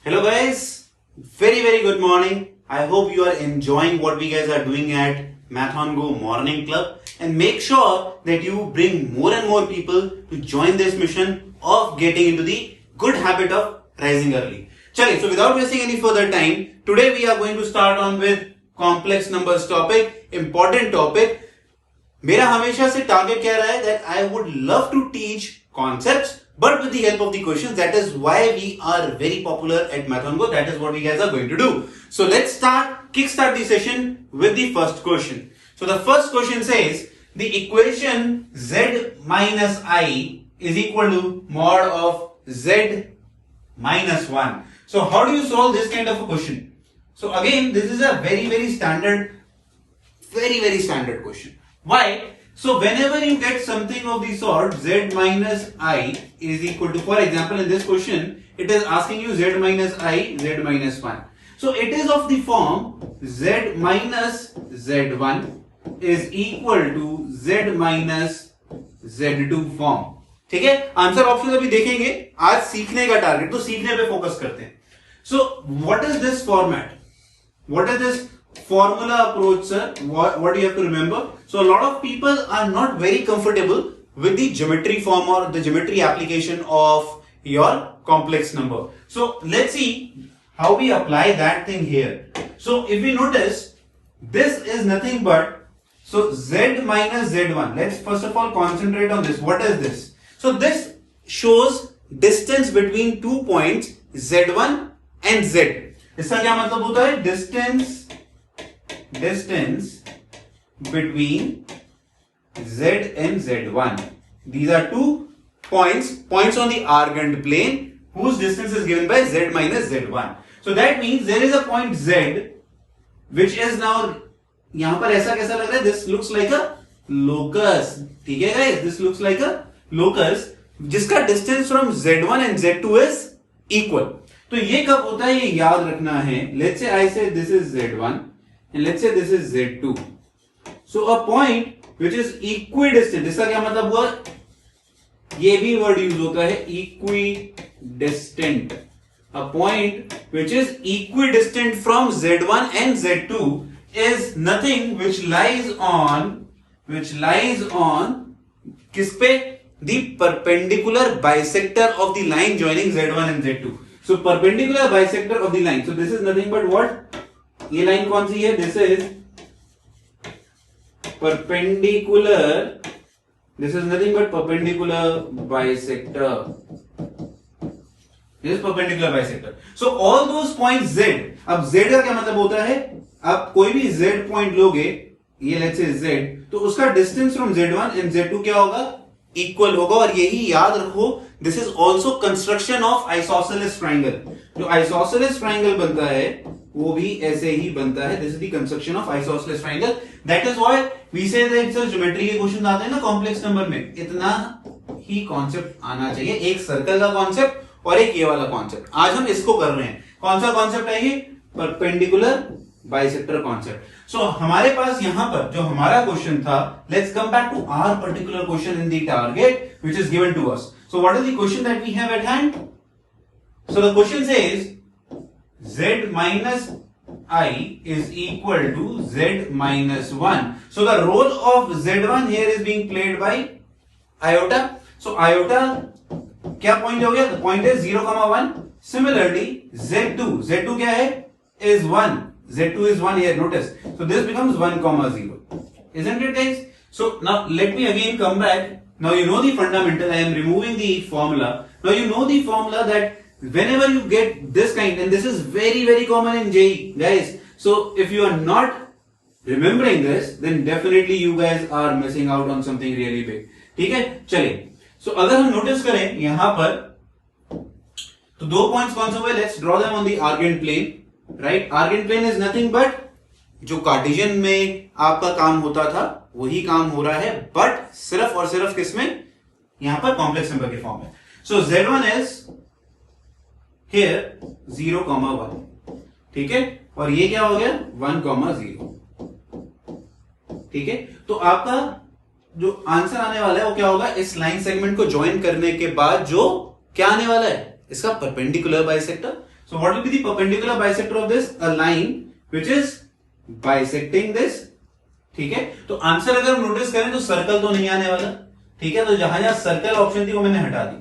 Hello guys, very good morning. I hope you are enjoying what we guys are doing at MathonGo Morning Club, and make sure that you bring more and more people to join this mission of getting into the good habit of rising early. Chale, so without wasting any further time, today we are going to start on with complex numbers topic, important topic. मेरा हमेशा से target क्या रहा है that I would love to teach concepts but with the help of the questions. That is why we are very popular at MathonGo. That is what we guys are going to do. So let's kickstart the session with the first question. So the first question says the equation z minus I is equal to mod of z minus 1. So how do you solve this kind of a question? So again, this is a very standard question. Why? So whenever you get something of the sort z minus I is equal to, for example in this question it is asking you z minus I, z minus 1. So it is of the form z minus z1 is equal to z minus z2 form. ठीक है, answer option अभी देखेंगे. आज सीखने का target, तो सीखने पे फोकस करते हैं. So what is this format? What is this formula approach, sir? What do you have to remember? So a lot of people are not very comfortable with the geometry form or the geometry application of your complex number. So let's see how we apply that thing here. So if we notice, this is nothing but, so z minus z1. Let's first of all concentrate on this. What is this? So this shows distance between 2 points z1 and z. इसका क्या मतलब होता है? Distance between z and z1. These are 2 points on the argand plane whose distance is given by z minus z1. So that means there is a point z which is now, यहां पर ऐसा कैसा लग रहा है? This looks like a locus. ठीक है guys, this looks like a locus जिसका distance from z1 and z2 is equal. तो ये कब होता है, ये याद रखना है. Let's say I say this is z1 and let's say this is z2. So a point which is equidistant, इसका क्या मतलब हुआ? ये भी वर्ड यूज होता है equidistant. A point which is equidistant from z1 and z2 is nothing which lies on किस पे? The perpendicular bisector of the line joining z1 and z2. So perpendicular bisector of the line. So this is nothing but what? ये line कौन सी है? This is perpendicular. This is nothing but perpendicular bisector. This is perpendicular bisector. So all those points z. अब z का क्या मतलब होता है? आप कोई भी z पॉइंट लोगे, ये let's say z, तो उसका distance from z1 and z2 क्या होगा? इक्वल होगा. और यही याद रखो, this is also construction of isosceles triangle. जो आइसोसेलेस ट्राइंगल बनता है वो भी ऐसे ही बनता है. This is the construction of isosceles triangle. That is why we say that sir geometry के क्वेश्चन आते हैं ना कॉम्प्लेक्स नंबर में, इतना ही कॉन्सेप्ट आना चाहिए. एक सर्कल का कॉन्सेप्ट और एक ये वाला कॉन्सेप्ट. आज हम इसको कर रहे हैं. कौन सा कॉन्सेप्ट है ये? Perpendicular bisector concept. सो हमारे पास यहां पर जो हमारा क्वेश्चन था, let's come back to our particular question in the target which is given to us. So what is the question that we have at hand? So the question says z minus I is equal to z minus 1. So the role of z1 here is being played by iota. So iota क्या point हो गया? The point is 0,1. Similarly z2 क्या है? Is 1. z2 is 1 here, notice. So this becomes 1,0. Isn't it guys? So now let me again come back. Now you know the fundamental. I am removing the formula. Now you know the formula that whenever you get this kind, and this is very common in JEE guys. So if you are not remembering this, then definitely you guys are missing out on something really big. ठीक है, चलिए. So अगर हम notice करें यहां पर, तो 2 points कौन से हुए? Let's draw them on the argand plane. Right? Argand plane is nothing but जो कार्टेशियन में आपका काम होता था वही काम हो रहा है, बट सिर्फ और सिर्फ किसमें? यहां पर कॉम्प्लेक्स नंबर के फॉर्म में. सो z1 is here 0,1. ठीक है, और ये क्या हो गया? 1,0. ठीक है, तो आपका जो आंसर आने वाला है वो क्या होगा? इस लाइन सेगमेंट को ज्वाइन करने के बाद जो क्या आने वाला है? इसका perpendicular bisector. So what will be the perpendicular bisector of this? A line which is bisecting this. ठीक है, तो आंसर अगर हम नोटिस करें तो सर्कल तो नहीं आने वाला, ठीक है, तो जहां जहां सर्कल ऑप्शन थी वो मैंने हटा दी.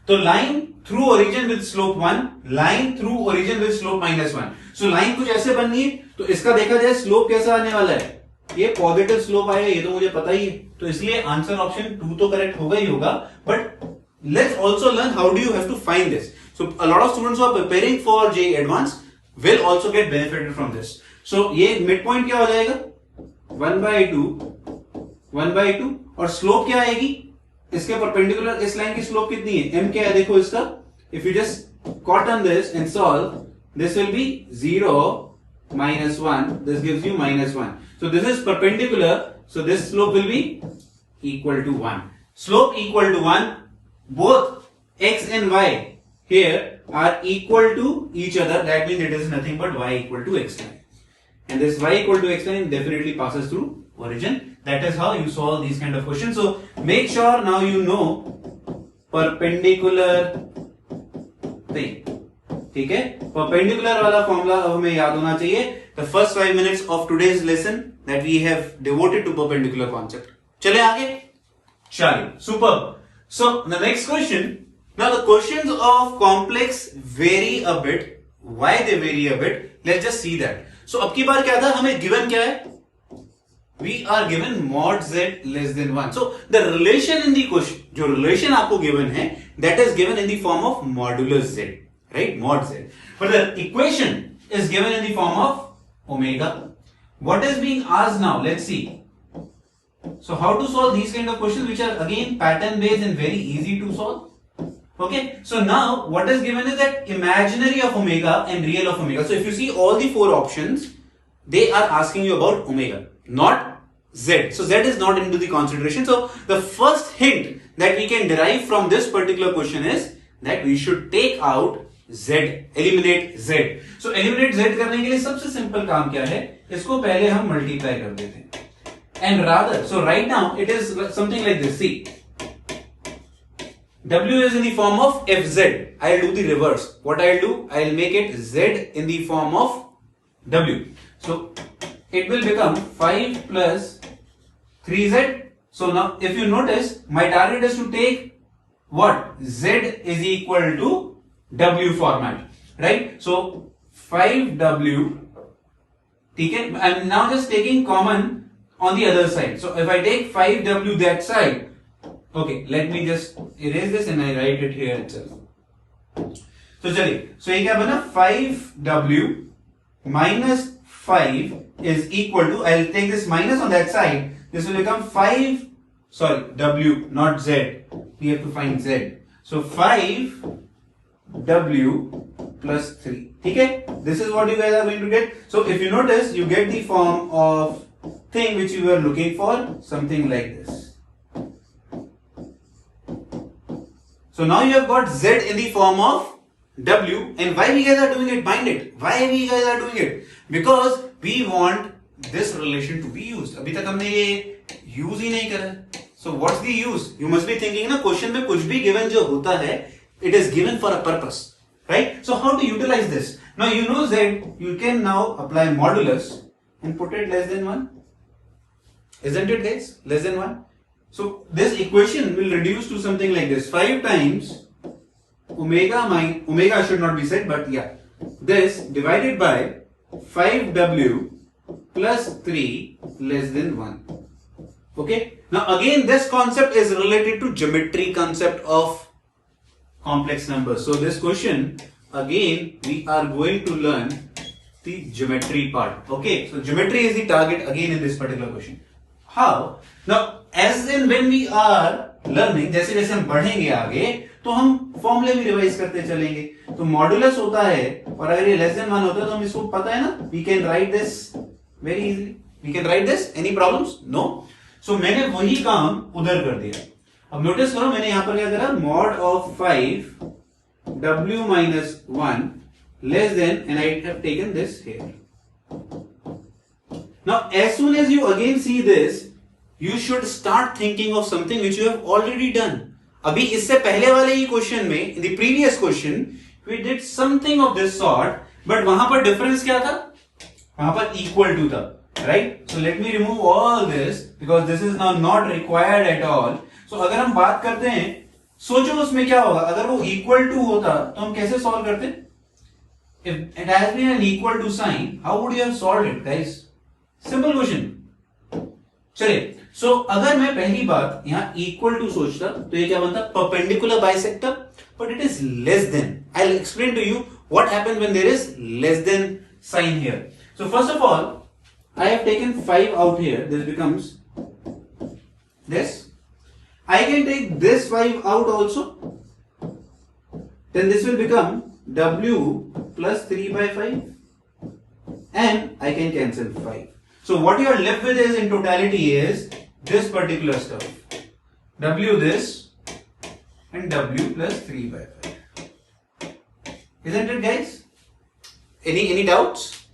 तो line through origin with slope 1, line through origin with slope -1. So line कुछ ऐसे बननी है, तो इसका देखा जाए स्लोप कैसा आने वाला है, ये पॉजिटिव स्लोप आएगा, ये तो मुझे पता ही है, तो इसलिए आंसर ऑप्शन 2 तो करेक्ट होगा ही होगा. But let's also learn how do you have to find this. So a lot of students who are preparing for JEE advance will also get benefited from this. So ये mid point क्या हो जाएगा, 1/2 और slope क्या आएगी इसके perpendicular, इस line की स्लोप कितनी है, m क्या है देखो इसका. If you just cotton this and solve, this will be 0 -1, this gives you -1. So this is perpendicular, so this slope will be equal to 1. Slope equal to 1, both x and y here are equal to each other, that means it is nothing but y equal to x line. And this y equal to x line definitely passes through origin. That is how you solve these kind of questions. So make sure now you know perpendicular thing. ठीक है, perpendicular वाला formula अब हमें याद होना चाहिए. The first 5 minutes of today's lesson that we have devoted to perpendicular concept. चले आगे, चलिए, superb. So the next question. Now the questions of complex vary a bit. Why they vary a bit? Let's just see that. So अब की बार क्या था, हमें given क्या है, we are given mod z less than 1. So the relation in the question, जो relation आपको given है, that is given in the form of modulus z, right? Mod z. But the equation is given in the form of omega. What is being asked now? Let's see. So how to solve these kind of questions, which are again pattern based and very easy to solve. Okay, so now what is given is that imaginary of omega and real of omega. So if you see all the 4 options, they are asking you about omega, not z. So z is not into the consideration. So the first hint that we can derive from this particular question is that we should take out z, eliminate z. So eliminate z करने के लिए सबसे simple काम क्या है, इसको पहले हम multiply कर देते हैं. And rather, so right now it is something like this. See, W is in the form of fz. I'll do the reverse. What I'll do, I'll make it z in the form of W. So it will become 5 plus 3z. So now if you notice, my target is to take what? Z is equal to W format, right? So 5W, okay? I'm now just taking common on the other side. So if I take 5W that side, okay, let me just erase this and I write it here itself. So चलिए, so ये क्या बना, 5W minus 5 is equal to, I'll take this minus on that side, this will become 5, sorry, W, not Z, we have to find Z. So 5W plus 3, ठीक है, this is what you guys are going to get. So if you notice, you get the form of thing which you were looking for, something like this. So now you have got z in the form of w, and why we guys are doing it? Mind it. Why we guys are doing it? Because we want this relation to be used. अभी तक हमने ये use ही नहीं करा. So what's the use? You must be thinking ना, question में कुछ भी given जो होता है, it is given for a purpose, right? So how to utilize this? Now you know z, you can now apply modulus and put it less than 1. Isn't it, guys? Less than 1. So this equation will reduce to something like this: 5 times omega minus, omega should not be said, but yeah, this divided by 5w plus 3 less than 1. Okay. Now again, this concept is related to geometry concept of complex numbers. So this question, again, we are going to learn the geometry part. Okay. So geometry is the target again in this particular question. How? Now, as in when we are learning, जैसे जैसे हम बढ़ेंगे आगे, तो हम फॉर्मूले भी revise करते चलेंगे. तो मॉडुलस होता है, और अगर ये लेस देन 1 होता है तो हम इसको पता है ना, we can write this very easily. We can write this. Any problems? No. So मैंने वही काम उधर कर दिया. अब नोटिस करो, मैंने यहां पर क्या करा, mod of 5 w minus 1 less than, and I have taken this here. Now as soon as you again see this, you should start thinking of something which you have already done. अभी इससे पहले वाले ही question में, in the previous question, we did something of this sort, but वहां पर difference क्या था? वहां पर equal to था, right? So let me remove all this because this is now not required at all. So अगर हम बात करते हैं, सोचो उसमें क्या होगा अगर वो equal to होता तो हम कैसे solve करते? If it has been an equal to sign, how would you have solved it, guys? Simple question. चलिए, so अगर मैं पहली बात यहाँ equal to सोचता तो ये क्या बनता? Perpendicular bisector, but it is less than. I'll explain to you what happens when there is less than sign here. So first of all, I have taken 5 out here. This becomes this. I can take this 5 out also. Then this will become W plus 3 by 5. And I can cancel 5. So what you are left with is in totality is this particular stuff. W this and W plus 3 by 5. Isn't it, guys? Any doubts?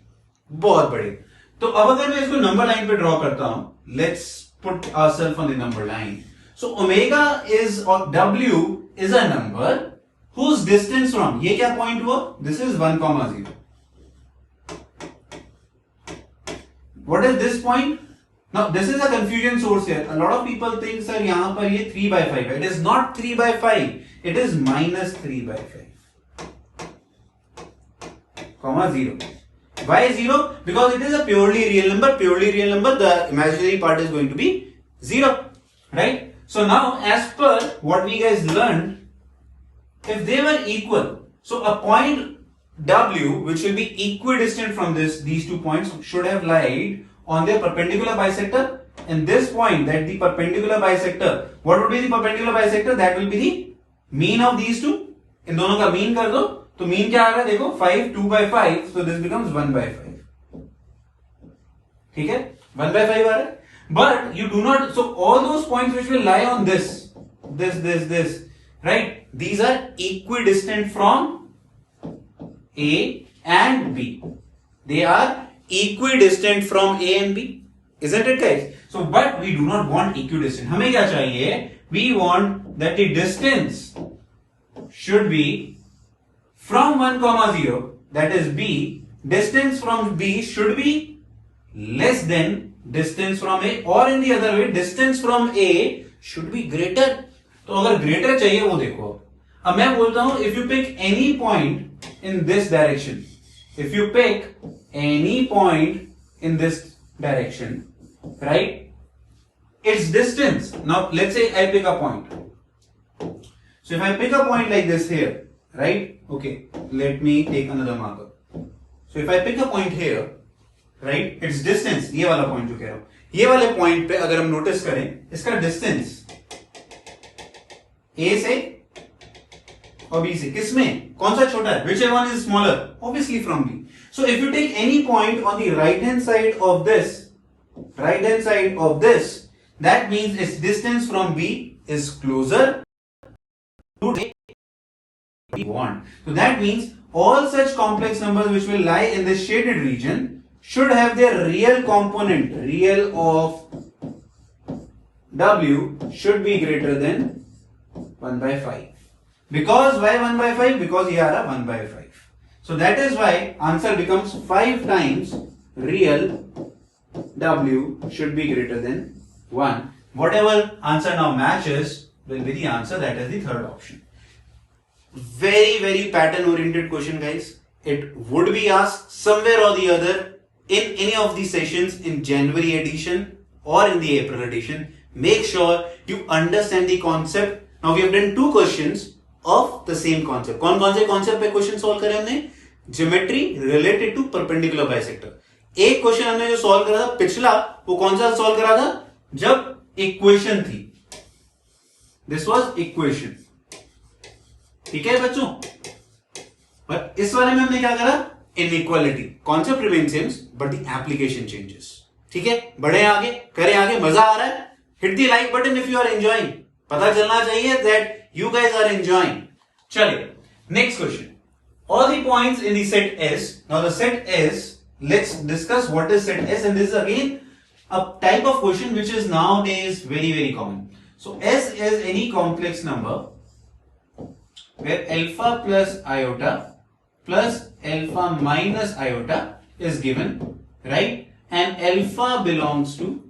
बहुत बड़े. तो अब अगर मैं इसको number line पे draw करता हूं, let's put ourselves on the number line. So omega is or W is a number whose distance from ये क्या point हुआ? This is 1,0. What is this point? Now this is a confusion source here. A lot of people think sir यहाँ पर ये 3 by 5 है. It is not 3 by 5. It is minus 3 by 5. Comma 0. Why 0? Because it is a purely real number. Purely real number, the imaginary part is going to be 0. Right? So now as per what we guys learned, if they were equal, so a point W, which will be equidistant from these 2 points, should have lied on their perpendicular bisector. And this point, that the perpendicular bisector, what would be the perpendicular bisector? That will be the mean of these two. इन दोनों का mean कर दो, तो mean क्या आ रहा है? देखो 5, 2 by 5, so this becomes 1 by 5. ठीक है? 1 by 5 आ रहा है. But you do not, so all those points which will lie on this, right? These are equidistant from A and B. They are equidistant from A and B. Isn't it, guys? So, but we do not want equidistant. हमें क्या चाहिए? We want that the distance should be from 1, 0, that is B. Distance from B should be less than distance from A, or in the other way, distance from A should be greater. तो अगर greater चाहिए वो देखो. अब मैं बोलता हूं if you pick any point in this direction, if you pick any point in this direction, right, its distance, now let's say I pick a point. So if I pick a point like this here, right, okay, let me take another marker. So if I pick a point here, right, its distance, ये वाला point जो कह रहा हूं, ये वाले point पे अगर हम notice करें, इसका distance A से और B से, किसमें कौन सा छोटा है? Whichever one is smaller? Obviously from B. So if you take any point on the right hand side of this, that means its distance from B is closer to A we want. So that means all such complex numbers which will lie in this shaded region should have their real component, real of W should be greater than 1 by 5. Because why 1 by 5? Because here are 1 by 5. So that is why answer becomes 5 times real W should be greater than 1. Whatever answer now matches will be the answer, that is the third option. Very, very pattern oriented question, guys. It would be asked somewhere or the other in any of these sessions in January edition or in the April edition. Make sure you understand the concept. Now we have done 2 questions of the same concept. कौन से concept पे question solve करे हमने? Geometry related to perpendicular bisector. एक question हमने जो solve करा था पिछला, वो कौन सा solve करा था? जब equation थी. This was equation. ठीक है बच्चों? पर इस वाले में हमने क्या करा? Inequality. Concept remains same, but the application changes. ठीक है? बढ़े आगे, करें आगे, मजा आ रहा है? Hit the like button if you are enjoying. पता चलना चाहिए that you guys are enjoying. चलिए, next question. All the points in the set S. Now the set S, let's discuss what is set S, and this is again a type of question which is nowadays very, very common. So S is any complex number where alpha plus iota plus alpha minus iota is given, right? And alpha belongs to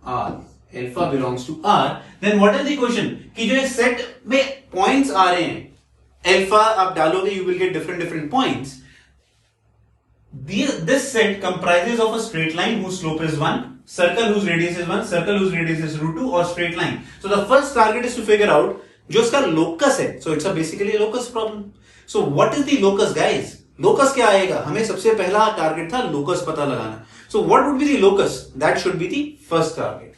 R. Alpha belongs to R. Then what is the question? कि जो set में points आ रहे हैं, alpha आप डालोगे, you will get different points. This set comprises of a straight line whose slope is 1, circle whose radius is 1, circle whose radius is √2, or straight line. So the first target is to figure out जो इसका locus है. So it's basically a locus problem. So what is the locus, guys? Locus क्या आएगा? हमें सबसे पहला target था locus पता लगाना. So what would be the locus? That should be the first target.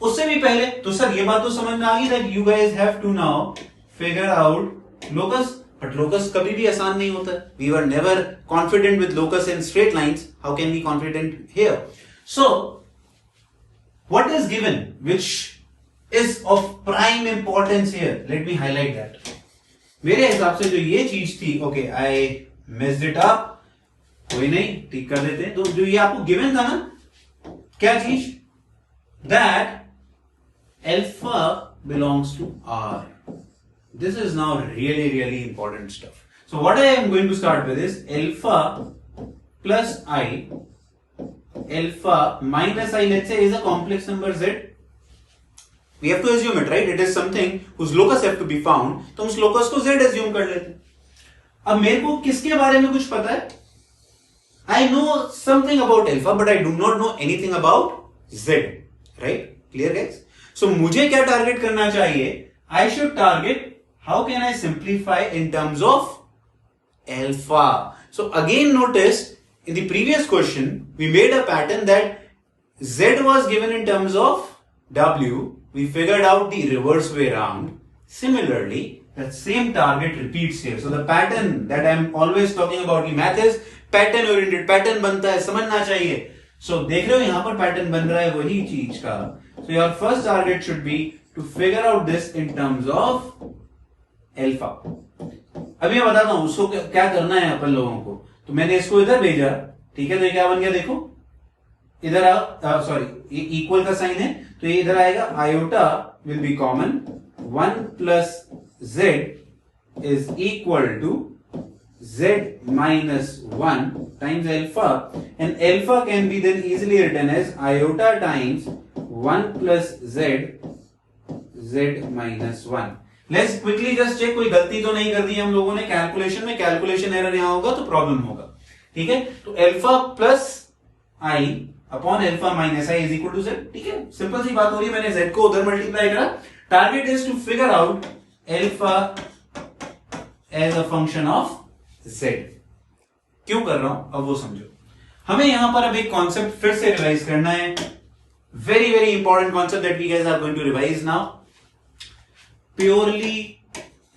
उससे भी पहले तो सर ये बात तो समझ में आ गई that you guys have to now figure out locus. But locus कभी भी आसान नहीं होता. We were never confident with locus in straight lines. How can we confident here? So, what is given which is of prime importance here? Let me highlight that. मेरे हिसाब से जो ये चीज थी, okay, I messed it up. कोई नहीं, ठीक कर देते हैं. तो जो ये आपको given था ना, क्या चीज? That alpha belongs to R. This is now really important stuff. So what I am going to start with is alpha plus I, alpha minus I, let's say, is a complex number Z. We have to assume it, right? It is something whose locus have to be found. तो उस locus को Z assume कर लेते हैं. अब मेरे को किसके बारे में कुछ पता है? I know something about alpha, but I do not know anything about Z. Right? Clear, guys? So मुझे क्या target करना चाहिए? I should target. How can I simplify in terms of alpha? So again notice in the previous question we made a pattern that Z was given in terms of W. We figured out the reverse way around. Similarly, that same target repeats here. So the pattern that I am always talking about in math is pattern oriented. Pattern बनता है, समझना चाहिए. So देख रहे हो यहाँ पर pattern बन रहा है वही चीज का. So your first target should be to figure out this in terms of alpha. अभी मैं बताता हूं उसको क्या करना है अपन लोगों को. तो मैंने इसको इधर भेजा, ठीक है. तो ये क्या बन गया देखो, इधर सॉरी ये इक्वल का साइन है, तो ये इधर आएगा. Iota will be common. 1 plus z is equal to z minus 1 times alpha, and alpha can be then easily written as iota times 1 plus z minus 1. Let's quickly just check कोई गलती तो नहीं कर दी हम लोगों ने कैलकुलेशन में. Calculation error यहां होगा तो प्रॉब्लम होगा, ठीक है. तो alpha plus i upon alpha minus i is equal to z. ठीक है, सिंपल सी बात हो रही है. मैंने जेड को उधर मल्टीप्लाई करा. Target is to figure out alpha as a function of z. क्यों कर रहा हूं अब वो समझो. हमें यहां पर अब एक कॉन्सेप्ट फिर से रिवाइज करना है. Very important concept that we guys are going to revise now. Purely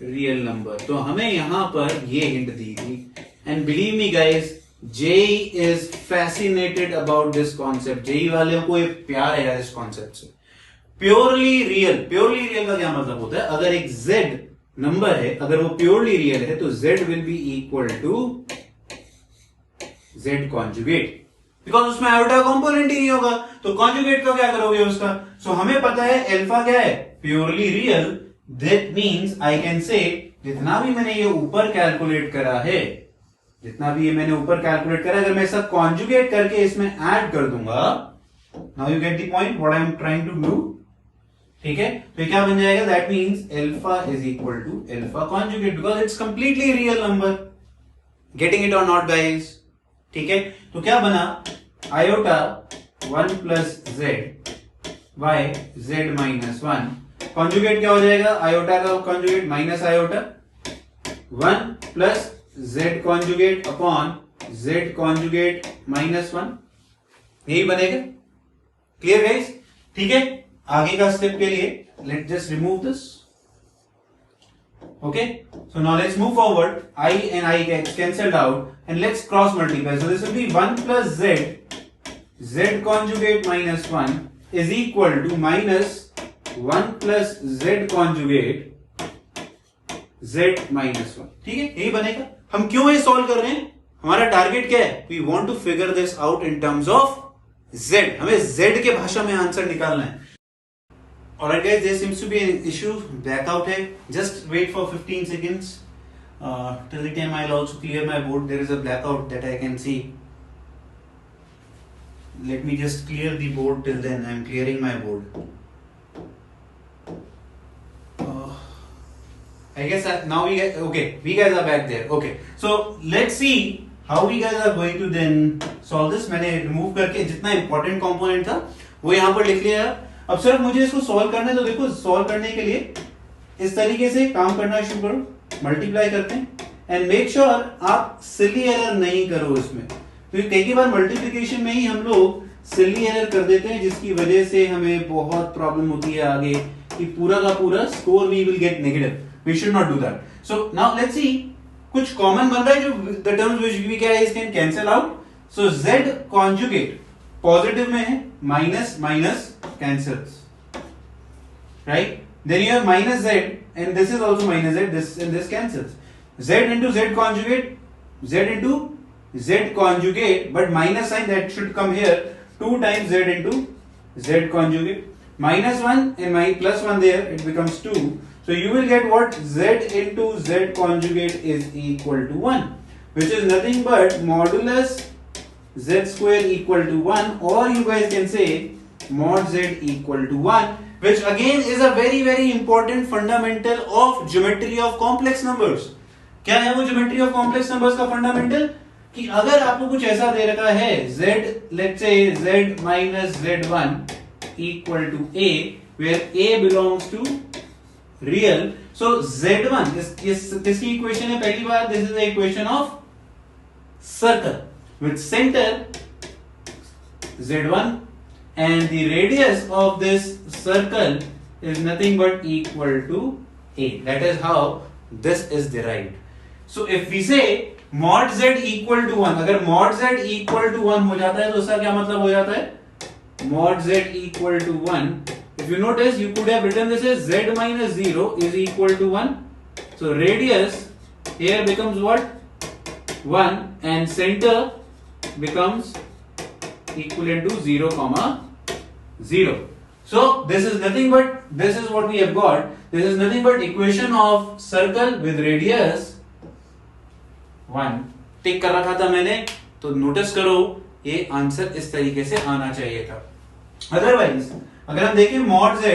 real number. तो हमें यहां पर ये हिंट दी थी, and believe me guys, JEE is fascinated about this concept. JEE वालों को ये प्यार है यार इस कॉन्सेप्ट से. प्योरली रियल का क्या मतलब होता है? अगर एक जेड नंबर है, अगर वो प्योरली रियल है, तो z will be equal to z conjugate, because उसमें आयोटा कॉम्पोनेंट ही नहीं होगा. तो कॉन्जुगेट का क्या करोगे उसका? सो हमें पता है अल्फा क्या है, purely real. That means I can say जितना भी मैंने ये ऊपर कैलकुलेट करा है, अगर मैं सब कॉन्जुगेट करके इसमें ऐड कर दूंगा, now you get the point what I am trying to do. ठीक है, तो क्या बन जाएगा? That means alpha is equal to alpha conjugate, because it's completely real number. Getting it और नॉट गाइस? ठीक है, तो क्या बना? Iota 1 plus z by z minus 1. Conjugate क्या हो जाएगा? आयोटा का conjugate minus iota. 1 plus z conjugate upon z conjugate minus 1. यही बनेगा. Clear guys? ठीक है, आगे का स्टेप के लिए let just remove this. Okay, so now let's move forward. I and I get cancelled out and let's cross multiply. So this will be 1 plus z conjugate minus 1 is equal to minus 1 plus z conjugate z minus 1. ठीक है, यही बनेगा. हम क्यों ये solve कर रहे हैं? हमारा टारगेट क्या है? We want to figure this out in terms of z. हमें z के भाषा में आंसर निकालना है. Alright guys, there seems to be an issue, blackout hai. Just wait for 15 seconds. Till the time I'll also clear my board. There is a blackout that I can see. Let me just clear the board till then. I'm clearing my board. I guess now we guys, okay, we guys are back there. Okay, so let's see how we guys are going to then solve this. मैंने remove करके जितना important component था वो यहाँ पर लिख लिया। अब सिर्फ मुझे इसको solve करना है, तो देखो solve करने के लिए इस तरीके से काम करना शुरू करो, multiply करते हैं and make sure आप silly error नहीं करो इसमें, क्योंकि कई बार multiplication में ही हम लोग silly error कर देते हैं जिसकी वजह से हमें बहुत problem होती है आगे कि पूरा का पूरा score we will get negative. We should not do that. So now let's see कुछ common बन रहा है जो the terms which we guys can cancel out. So z conjugate positive में है, minus minus cancels, right? Then you have minus z and this is also minus z, this and this cancels. Z into z conjugate, but minus sign that should come here. 2 times z into z conjugate. Minus 1 and plus 1 there, it becomes 2. So you will get what? Z into Z conjugate is equal to 1, which is nothing but modulus Z square equal to 1, or you guys can say mod Z equal to 1, which again is a very very important fundamental of geometry of complex numbers. क्या है वो geometry of complex numbers का fundamental? कि अगर आपको कुछ ऐसा दे रखा है Z, let's say Z minus Z1 equal to A, where A belongs to real. So Z1 इसकी equation है पहली बार, this is the equation of circle with center Z1 and the radius of this circle is nothing but equal to A. That is how this is derived. So if we say mod Z equal to 1, अगर mod Z equal to 1 हो जाता है तो उसका क्या मतलब हो जाता है? Mod Z equal to 1. If you notice, you could have written this as Z minus 0 is equal to 1. So radius here becomes what? 1 and center becomes equivalent to 0 comma 0. So this is nothing but, this is what we have got. This is nothing but equation of circle with radius 1. टिक कर रखा था मैंने, तो notice करो ये answer इस तरीके से आना चाहिए था. अदरवाइज अगर हम देखें mod z,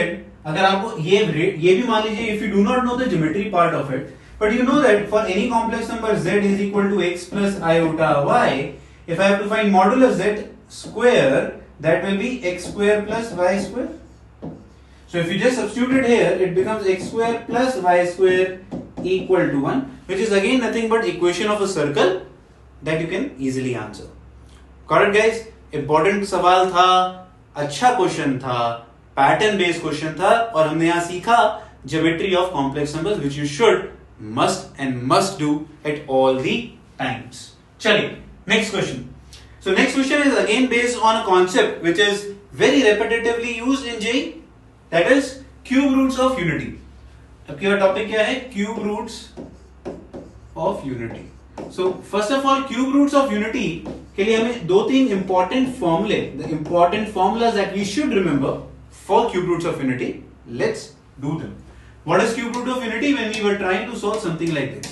अगर आपको ये भी मान लीजिए, if you do not know the geometry part of it, but you know that for any complex number z is equal to x plus iota y, if I have to find modulus z square, that will be x square plus y square. So if you just substitute it here, it becomes x square plus y square equal to 1, which is again nothing but equation of a circle that you can easily answer. Correct guys? Important सवाल था, अच्छा question था, pattern based question था, और हमने यहां सीखा geometry of complex numbers which you should must do at all the times. चलिए next question. So next question is again based on a concept which is very repetitively used in JEE, that is cube roots of unity. अब क्या topic क्या है? Cube roots of unity. So first of all, cube roots of unity के लिए हमें 2-3 important formulae, the important formulas that we should remember for cube roots of unity. Let's do them. What is cube root of unity? When we were trying to solve something like this,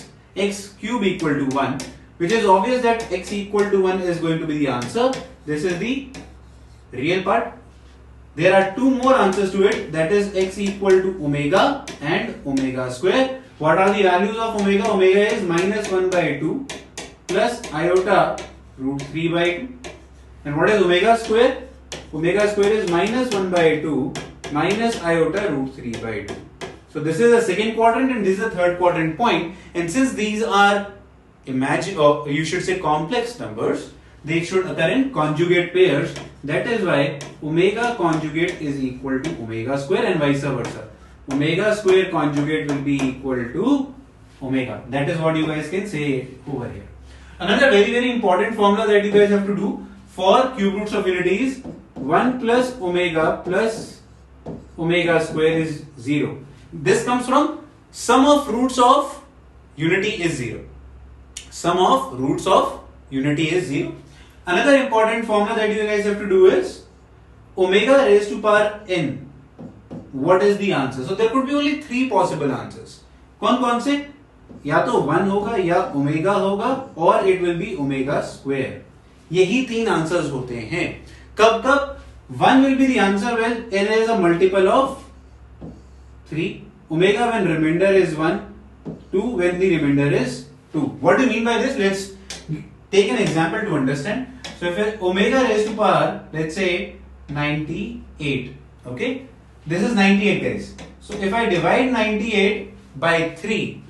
x cube equal to 1, which is obvious that x equal to 1 is going to be the answer. This is the real part. There are 2 more answers to it, that is x equal to omega and omega square. What are the values of omega? Omega is minus 1 by 2 plus iota root 3 by 2. And what is omega square? Omega square is minus 1 by 2 minus iota root 3 by 2. So this is the second quadrant and this is the third quadrant point. And since these are or you should say complex numbers, they should occur in conjugate pairs. That is why omega conjugate is equal to omega square and vice versa. Omega square conjugate will be equal to omega. That is what you guys can say over here. Another very very important formula that you guys have to do for cube roots of unity is 1 plus omega square is 0. This comes from sum of roots of unity is 0. Sum of roots of unity is 0. Another important formula that you guys have to do is omega raised to power n what is the answer? So there could be only 3 possible answers. कौन कौन से? या तो 1 होगा या omega होगा और it will be omega square. यही 3 आंसर्स होते हैं. कब कब 1 will be the answer when n is a multiple of 3, omega when remainder is 1, 2 when the remainder is 2. What do you mean by this? Let's take an example to understand. So if omega raised to power, let's say 98, okay, this is 98 guys. So if I divide 98 by 3,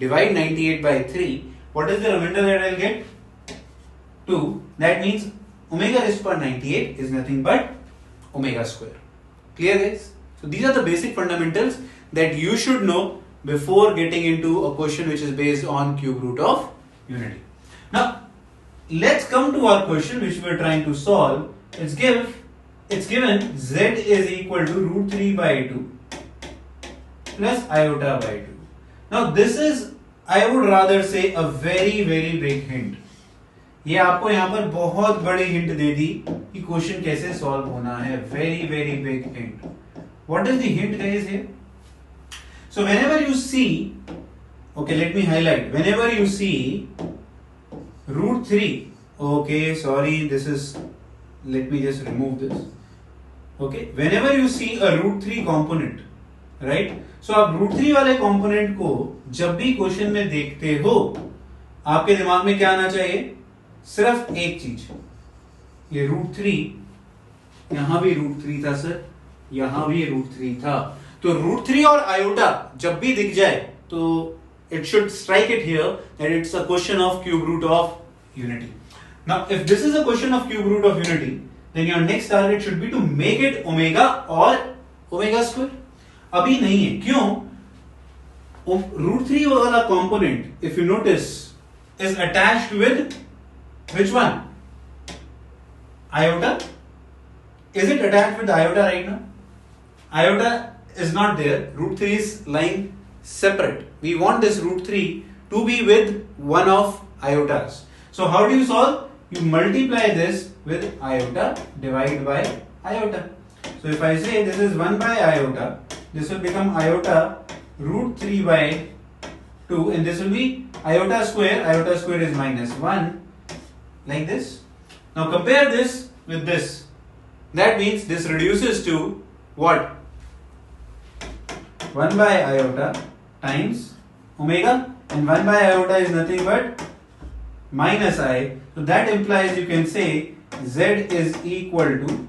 what is the remainder that I'll get? 2. That means omega raised to power 98 is nothing but omega square. Clear guys? So these are the basic fundamentals that you should know before getting into a question which is based on cube root of unity. Now let's come to our question which we are trying to solve. It's given z is equal to root 3 by 2 plus iota by 2. Now this is, I would rather say, a very big hint. ये आपको यहाँ पर बहुत बड़ी hint दे दी कि question कैसे solve होना है. very big hint. What is the hint guys here? So whenever you see, okay, let me highlight. Whenever you see root 3, okay, sorry, this is, let me just remove this. Okay, whenever you see a root 3 component, right? So आप root 3 वाले component को जब भी question में देखते हो, आपके दिमाग में क्या आना चाहिए? सिर्फ एक चीज, ये रूट 3, यहां भी रूट 3 था सर, यहां भी रूट 3 था. तो रूट 3 और आयोटा जब भी दिख जाए तो it should strike it here that it's a question of cube root of unity. Now if this is a question of cube root of unity, then your next target should be to make it omega or omega square. अभी नहीं है. क्यों? Root 3 वाला component, if you notice, is attached with which one? Iota. Is it attached with iota right now? Iota is not there. Root 3 is lying separate. We want this root 3 to be with one of iotas. So how do you solve? You multiply this with iota, divide by iota. So if I say this is 1 by iota, this will become iota root 3 by 2, and this will be iota square. Iota square is minus 1, like this. Now compare this with this. That means this reduces to what? 1 by iota times omega, and 1 by iota is nothing but minus I. So that implies you can say z is equal to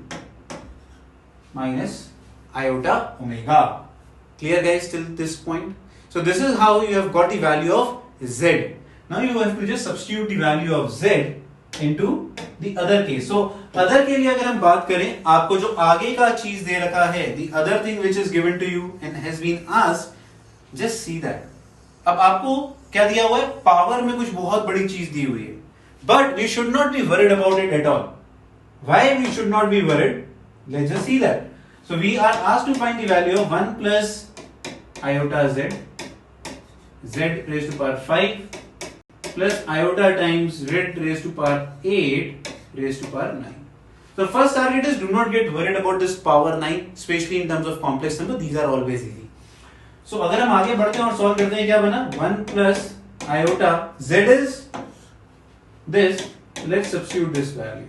minus iota omega. Clear guys till this point? So this is how you have got the value of z. Now you have to just substitute the value of z into the other case. So other के लिए अगर हम बात करें, आपको जो आगे का चीज दे रखा है, the other thing which is given to you and has been asked, just see that. अब आपको क्या दिया हुआ है? पावर में कुछ बहुत बड़ी चीज दी हुई है. But we should not be worried about it at all. Why we should not be worried? Let's just see that. So we are asked to find the value of 1 plus iota z, z raised to power 5 plus iota times z raised to power 8 raised to power 9. So first target is do not get worried about this power 9, especially in terms of complex number. These are always easy. So अगर हम आगे बढ़ते हैं और solve करते हैं, क्या बना? 1 plus iota z is this. Let's substitute this value.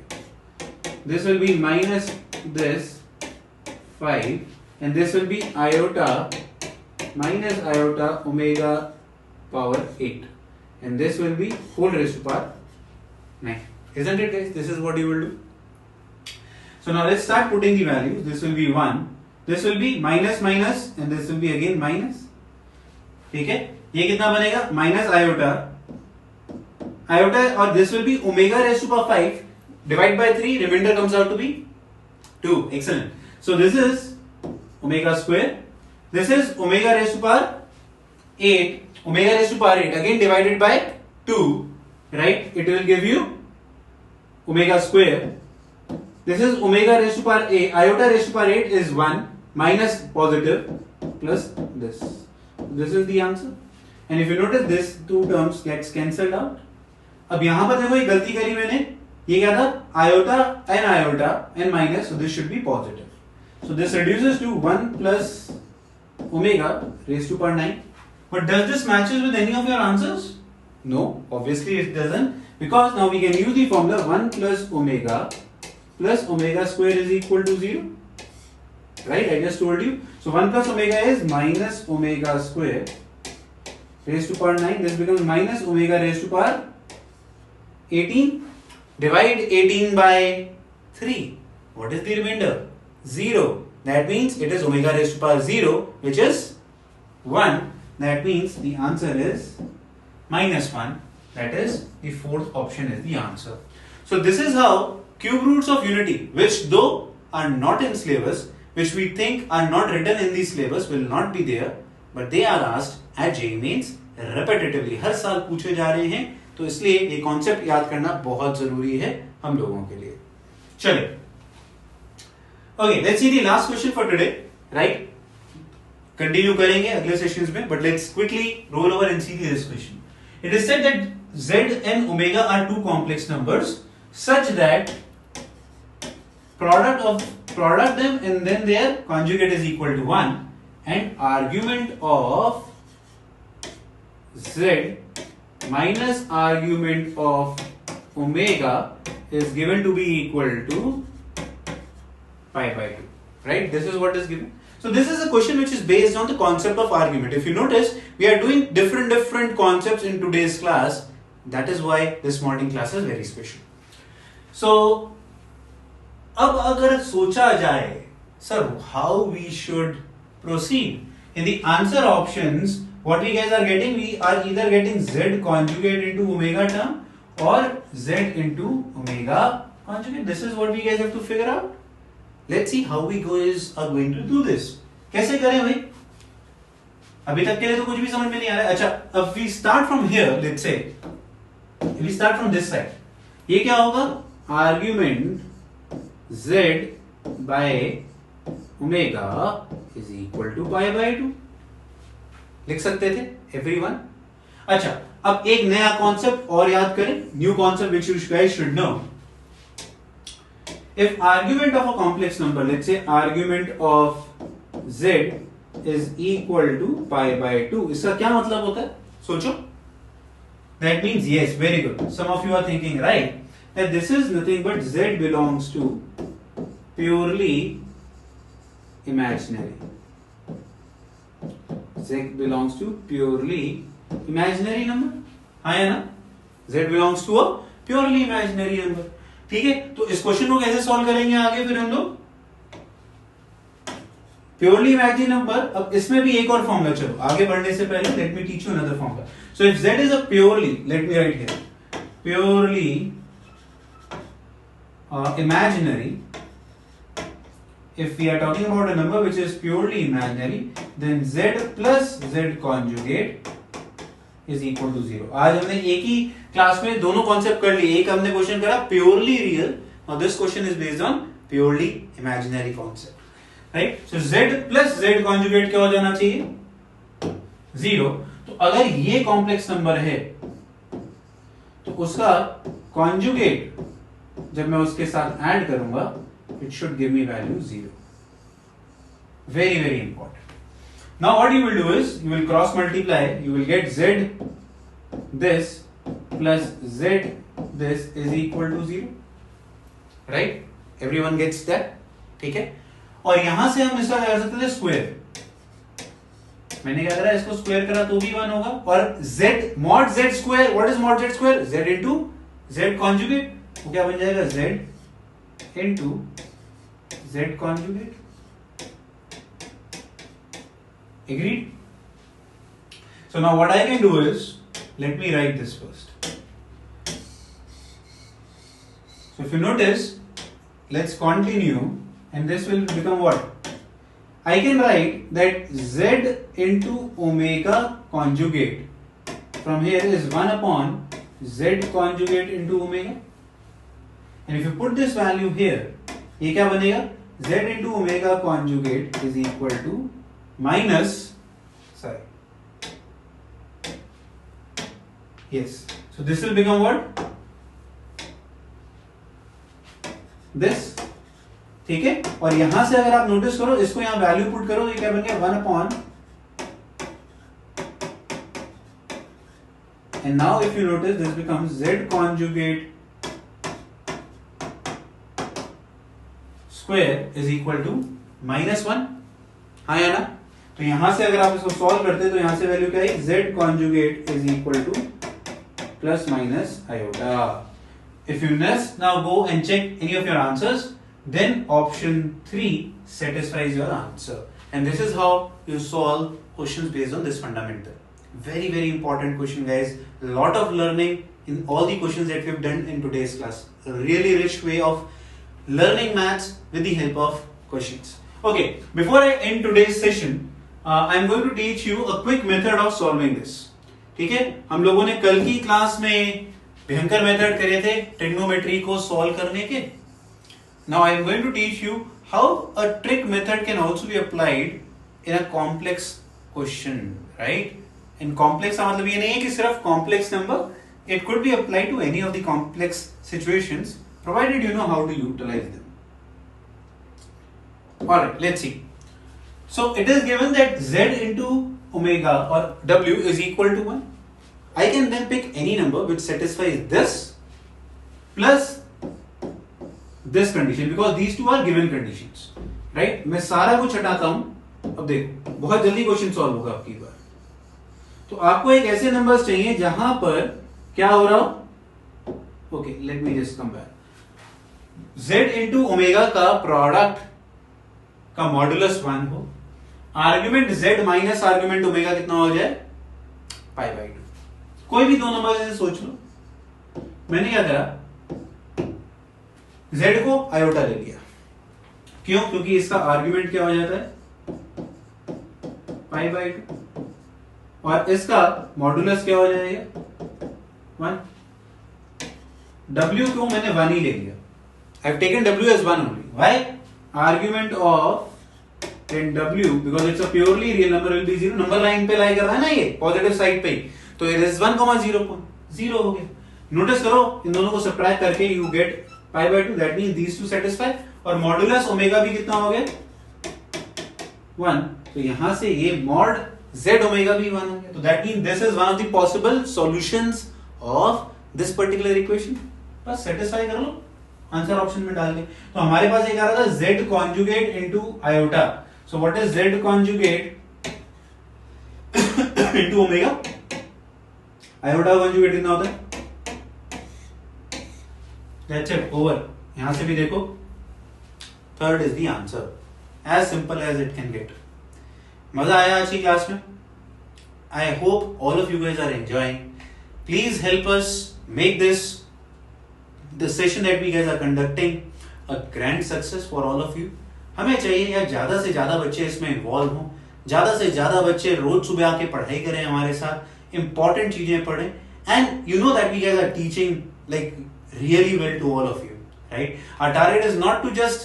This will be minus this 5, and this will be iota minus iota omega power 8, and this will be whole raised to power 9. Isn't it guys? This is what you will do. So now let's start putting the values. This will be 1, this will be minus minus, and this will be again minus. ठीक है? ये कितना बनेगा? Minus iota, और this will be omega raised to power 5 divided by 3, remainder comes out to be 2. Excellent. So this is omega square, this is omega raised to power 8, omega raised to power 8 again divided by 2, right? It will give you omega square. This is omega raised to power 8, iota raised to power 8 is 1 minus positive plus this. This is the answer. And if you notice, this two terms gets cancelled out. अब यहां पर देखो ये गलती करी मैंने, ये क्या था? iota and minus, so this should be positive. So this reduces to 1 plus omega raised to power 9. But does this matches with any of your answers? No, obviously it doesn't, because now we can use the formula 1 plus omega square is equal to 0. Right, I just told you. So 1 plus omega is minus omega square raised to power 9. This becomes minus omega raised to power 18. Divide 18 by 3. What is the remainder? 0. That means it is omega raised to power 0, which is 1. That means the answer is minus 1. That is the fourth option is the answer. So this is how cube roots of unity, which though are not in syllabus, which we think are not written in the syllabus, will not be there, but they are asked at JEE Mains repetitively. हर साल पूछे जा रहे हैं, तो इसलिए ये concept याद करना बहुत जरूरी है हम लोगों के लिए. चलिए, okay, let's see the last question for today, right? Continue करेंगे अगले सेशंस में, but let's quickly roll over and see this question. It is said that Z and omega are two complex numbers such that product them and then their conjugate is equal to 1, and argument of Z minus argument of omega is given to be equal to pi by 2, right? This is what is given. So this is a question which is based on the concept of argument. If you notice, we are doing different concepts in today's class. That is why this morning class is very special. So अब अगर सोचा जाए, sir, how we should proceed? In the answer options, what we guys are getting, we are either getting Z conjugate into omega term or Z into omega conjugate. This is what we guys have to figure out. Let's see how we are going to do this. कैसे करें भाई? अभी तक के लिए तो कुछ भी समझ में नहीं आ रहा है. अच्छा, अब we start from here, let's say, we start from this side. ये क्या होगा? Argument Z by omega is equal to pi by 2. लिख सकते थे everyone. अच्छा, अब एक नया कॉन्सेप्ट और याद करें. New concept which you guys should know. If argument of a complex number, let's say argument of Z is equal to pi by 2, इसका क्या मतलब होता है? सोचो. That means, yes, very good. Some of you are thinking, right, that this is nothing but Z belongs to purely imaginary. Z belongs to purely imaginary number. हाँ है ना? Z belongs to a purely imaginary number. ठीक है, तो इस question को कैसे solve करेंगे आगे फिर हम लोग? Purely imaginary number. अब इसमें भी एक और फॉर्मूला. चलो आगे बढ़ने से पहले let me teach you another formula. So if Z is a purely, let me right here, purely imaginary, if we are talking about a number which is purely imaginary, then Z plus Z conjugate is equal to 0. आज हमने एक ही class में दोनों concept कर लिए. एक हमने question करा प्योरली रियल, और this question is based on purely imaginary concept, right? So Z plus Z conjugate क्या हो जाना चाहिए? 0. तो अगर ये कॉम्प्लेक्स नंबर है तो उसका कॉन्जुगेट जब मैं उसके साथ ऐड करूंगा, it should give me value 0. Very very important. Now what you will do is, you will cross multiply, you will get Z this plus Z this is equal to 0. Right? Everyone gets that? ठीक है? और यहां से हम इसका कर सकते थे स्क्वायर. मैंने क्या करा, इसको स्क्वायर करा तो भी 1 होगा. और Z mod Z square, what is mod Z square? Z into Z conjugate. तो क्या बन जाएगा? Z into Z conjugate. Agreed? So now what I can do is, let me write this first. So if you notice, let's continue, and this will become what? I can write that Z into omega conjugate from here is 1 upon Z conjugate into omega. And if you put this value here, ये क्या बनेगा? Z into omega conjugate is equal to minus, sorry, yes, so this will become what? This ठीक है, और यहां से अगर आप नोटिस करो, इसको यहां वैल्यू पुट करो, ये क्या बन गया 1 upon, and now if you notice this becomes z conjugate square is equal to -1. हाँ या ना? तो यहां से अगर आप इसको सॉल्व करते तो यहां से वैल्यू क्या है, z conjugate is equal to plus minus iota. If you now go and check any of your answers, then option 3 satisfies your answer, and this is how you solve questions based on this fundamental. Very very important question, guys. A lot of learning in all the questions that we have done in today's class. A really rich way of learning maths with the help of questions. Okay, before I end today's session, I'm going to teach you a quick method of solving this. ठीक है, हम लोगों ने कल की class में भयंकर method करे थे ट्रिग्नोमेट्री को सॉल्व करने के. Now I am going to teach you how a trick method can also be applied in a complex question, right? In complex का मतलब ये नहीं है कि सिर्फ complex number, it could be applied to any of the complex situations provided you know how to utilize them. Alright, let's see. So it is given that z into omega or w is equal to 1. I can then pick any number which satisfies this plus this condition because these two are given conditions, right? मैं सारा कुछ हटाता हूं. अब देखो बहुत जल्दी question solve होगा आपकी बार. तो आपको एक ऐसे नंबर्स चाहिए जहां पर क्या हो रहा हो. Okay, let me just come back. z into omega का प्रोडक्ट का मॉडुलस 1 हो. Argument z minus argument omega कितना हो जाए, पाई बाई 2. कोई भी दो नंबर ऐसे सोच लो. मैंने क्या करा, z को आयोटा ले लिया. क्यों? क्योंकि इसका आर्ग्यूमेंट क्या हो जाता है, पाई बाई 2, और इसका मॉडुलस क्या हो जाएगा 1. w को मैंने 1 ही ले लिया. I have taken w as 1 only. Why? Argument of w because it's a purely real number will be 0. Number line पे लाई कर रहा है ना, ये पॉजिटिव साइड पे, तो इट इज 1,0 हो गया. नोटिस करो इन दोनों को सब्ट्रैक्ट करके you get pi by 2. That means these two satisfy. और मॉडुलस ओमेगा भी कितना हो गया 1. तो यहां से ये मॉड z ओमेगा भी 1 हो गया. तो that means this is one of the possible solutions of this particular equation. बस सेटिस्फाई कर लो आंसर ऑप्शन में डाल के. तो हमारे पास एक आ रहा था z conjugate into iota. So what is z conjugate into omega. Iota conjugate कितना होता है, दैट्स इट, ओवर. यहां से भी देखो, third is the answer. As simple as it can get. मजा आया आज की क्लास में? I hope all of you guys are enjoying. Please help us make this the session that we guys are conducting a grand success for all of you. हमें चाहिए यार ज्यादा से ज्यादा बच्चे इसमें इन्वॉल्व हों, ज्यादा से ज्यादा बच्चे रोज सुबह आके पढ़ाई करें हमारे साथ, इंपॉर्टेंट चीजें पढ़ें. And you know that we guys are teaching like really well to all of you, right? Our target is not to just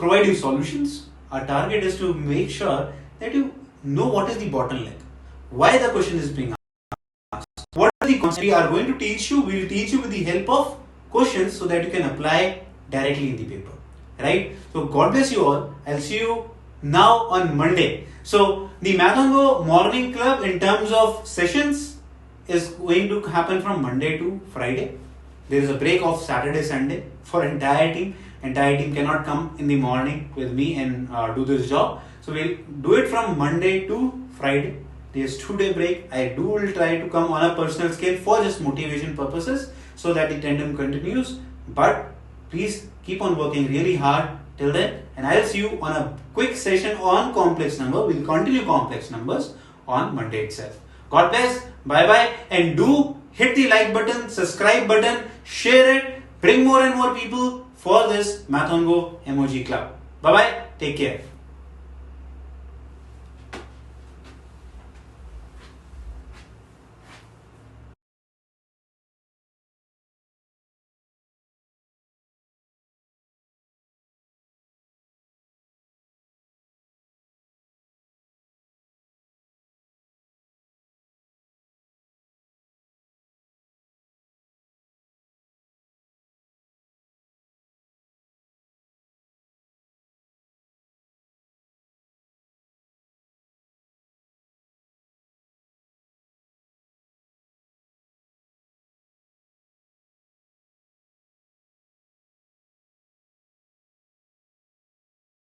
provide you solutions. Our target is to make sure that you know what is the bottleneck, why the question is being asked, what are the concepts we are going to teach you. We will teach you with the help of questions so that you can apply directly in the paper, right? So God bless you all. I'll see you now on Monday. So the MathonGo morning club in terms of sessions is going to happen from Monday to Friday. There is a break of Saturday, Sunday for entire team. Entire team cannot come in the morning with me and do this job. So we'll do it from Monday to Friday. There's 2-day break. I will try to come on a personal scale for just motivation purposes so that the tandem continues. But please keep on working really hard till then. And I'll see you on a quick session on complex number. We'll continue complex numbers on Monday itself. God bless. Bye bye. And do hit the like button, subscribe button, share it, bring more and more people for this MathonGo emoji club. Bye bye, take care.